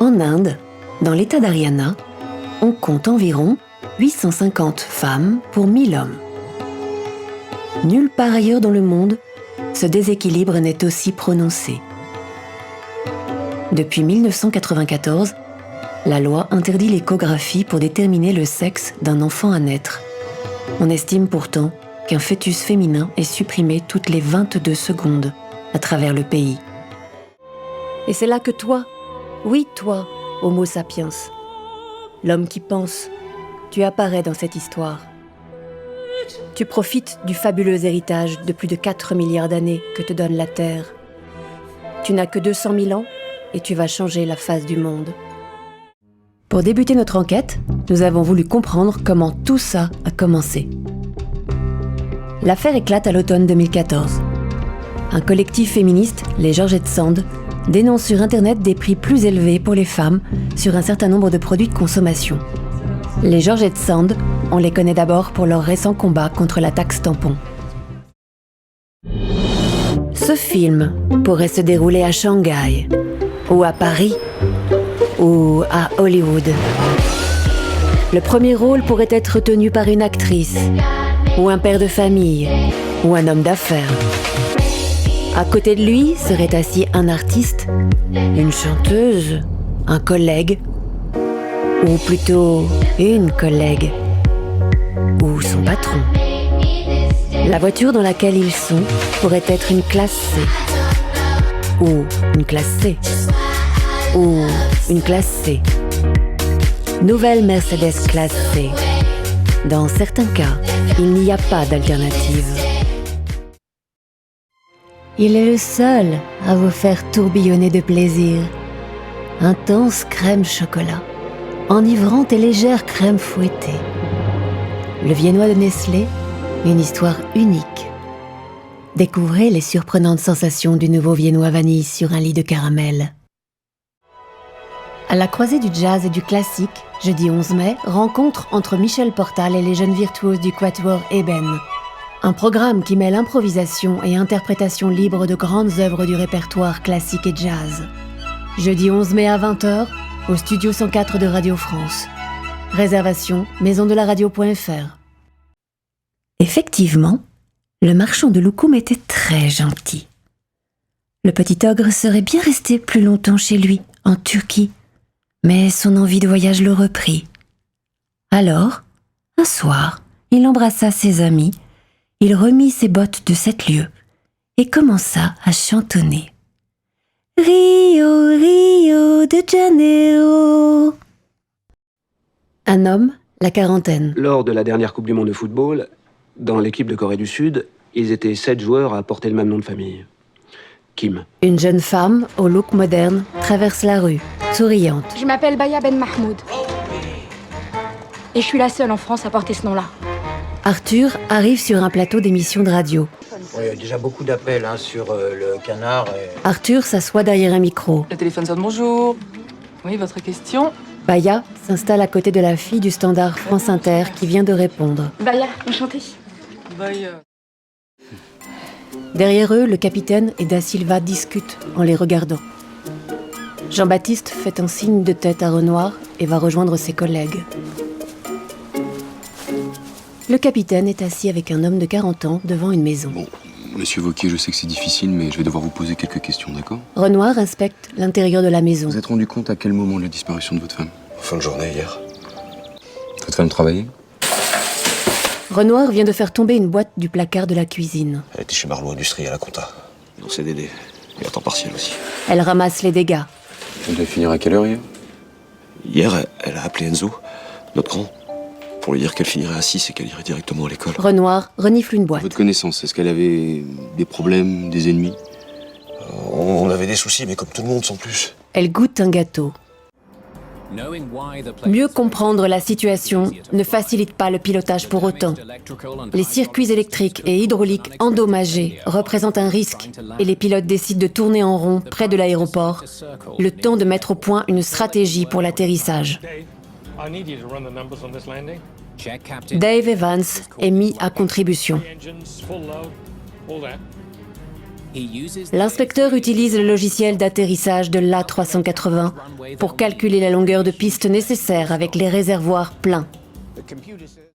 En Inde, dans l'état d'Haryana, on compte environ 850 femmes pour 1000 hommes. Nulle part ailleurs dans le monde, ce déséquilibre n'est aussi prononcé. Depuis 1994, la loi interdit l'échographie pour déterminer le sexe d'un enfant à naître. On estime pourtant qu'un fœtus féminin est supprimé toutes les 22 secondes à travers le pays. Et c'est là que toi, oui toi, Homo sapiens, l'homme qui pense, tu apparais dans cette histoire. Tu profites du fabuleux héritage de plus de 4 milliards d'années que te donne la Terre. Tu n'as que 200 000 ans et tu vas changer la face du monde. Pour débuter notre enquête, nous avons voulu comprendre comment tout ça a commencé. L'affaire éclate à l'automne 2014. Un collectif féministe, les Georgette Sand, dénonce sur Internet des prix plus élevés pour les femmes sur un certain nombre de produits de consommation. Les Georgette Sand, on les connaît d'abord pour leur récent combat contre la taxe tampon. Ce film pourrait se dérouler à Shanghai, ou à Paris, ou à Hollywood. Le premier rôle pourrait être tenu par une actrice, ou un père de famille, ou un homme d'affaires. À côté de lui serait assis un artiste, une chanteuse, un collègue, ou plutôt une collègue, ou son patron. La voiture dans laquelle ils sont pourrait être une classe C, ou une classe C, ou une classe C. Nouvelle Mercedes classe C. Dans certains cas, il n'y a pas d'alternative. Il est le seul à vous faire tourbillonner de plaisir. Intense crème chocolat, enivrante et légère crème fouettée. Le viennois de Nestlé, une histoire unique. Découvrez les surprenantes sensations du nouveau viennois vanille sur un lit de caramel. À la croisée du jazz et du classique, jeudi 11 mai, rencontre entre Michel Portal et les jeunes virtuoses du Quatuor Eben. Un programme qui mêle improvisation et interprétation libre de grandes œuvres du répertoire classique et jazz. Jeudi 11 mai à 20h, au studio 104 de Radio France. Réservation maisondelaradio.fr. Effectivement, le marchand de loukoum était très gentil. Le petit ogre serait bien resté plus longtemps chez lui, en Turquie, mais son envie de voyage le reprit. Alors, un soir, il embrassa ses amis, il remit ses bottes de 7 lieues et commença à chantonner. Rio, Rio de Janeiro. Un homme, la quarantaine. Lors de la dernière Coupe du Monde de football, dans l'équipe de Corée du Sud, ils étaient 7 joueurs à porter le même nom de famille. Kim. Une jeune femme, au look moderne, traverse la rue, souriante. Je m'appelle Baya Ben Mahmoud. Et je suis la seule en France à porter ce nom-là. Arthur arrive sur un plateau d'émission de radio. Il y a déjà beaucoup d'appels sur le canard. Arthur s'assoit derrière un micro. Le téléphone sonne, bonjour. Oui, votre question? Baya s'installe à côté de la fille du standard France Inter qui vient de répondre. Baya, enchantée. Bye. Derrière eux, le capitaine et Da Silva discutent en les regardant. Jean-Baptiste fait un signe de tête à Renoir et va rejoindre ses collègues. Le capitaine est assis avec un homme de 40 ans devant une maison. Bon, monsieur Wauquiez, je sais que c'est difficile, mais je vais devoir vous poser quelques questions, d'accord? Renoir inspecte l'intérieur de la maison. Vous êtes rendu compte à quel moment de la disparition de votre femme? Fin de journée hier. Votre femme travaillait? Renoir vient de faire tomber une boîte du placard de la cuisine. Elle était chez Marlot Industrie à la compta. Dans CDD. Et à temps partiel aussi. Elle ramasse les dégâts. Elle devait finir à quelle heure hier? Hier, elle a appelé Enzo, notre grand, pour lui dire qu'elle finirait à 6 et qu'elle irait directement à l'école. Renoir renifle une boîte. Votre connaissance, est-ce qu'elle avait des problèmes, des ennemis? On avait des soucis, mais comme tout le monde, sans plus. Elle goûte un gâteau. Mieux comprendre la situation ne facilite pas le pilotage pour autant. Les circuits électriques et hydrauliques endommagés représentent un risque et les pilotes décident de tourner en rond près de l'aéroport, le temps de mettre au point une stratégie pour l'atterrissage. Dave Evans est mis à contribution. L'inspecteur utilise le logiciel d'atterrissage de l'A380 pour calculer la longueur de piste nécessaire avec les réservoirs pleins. The computer says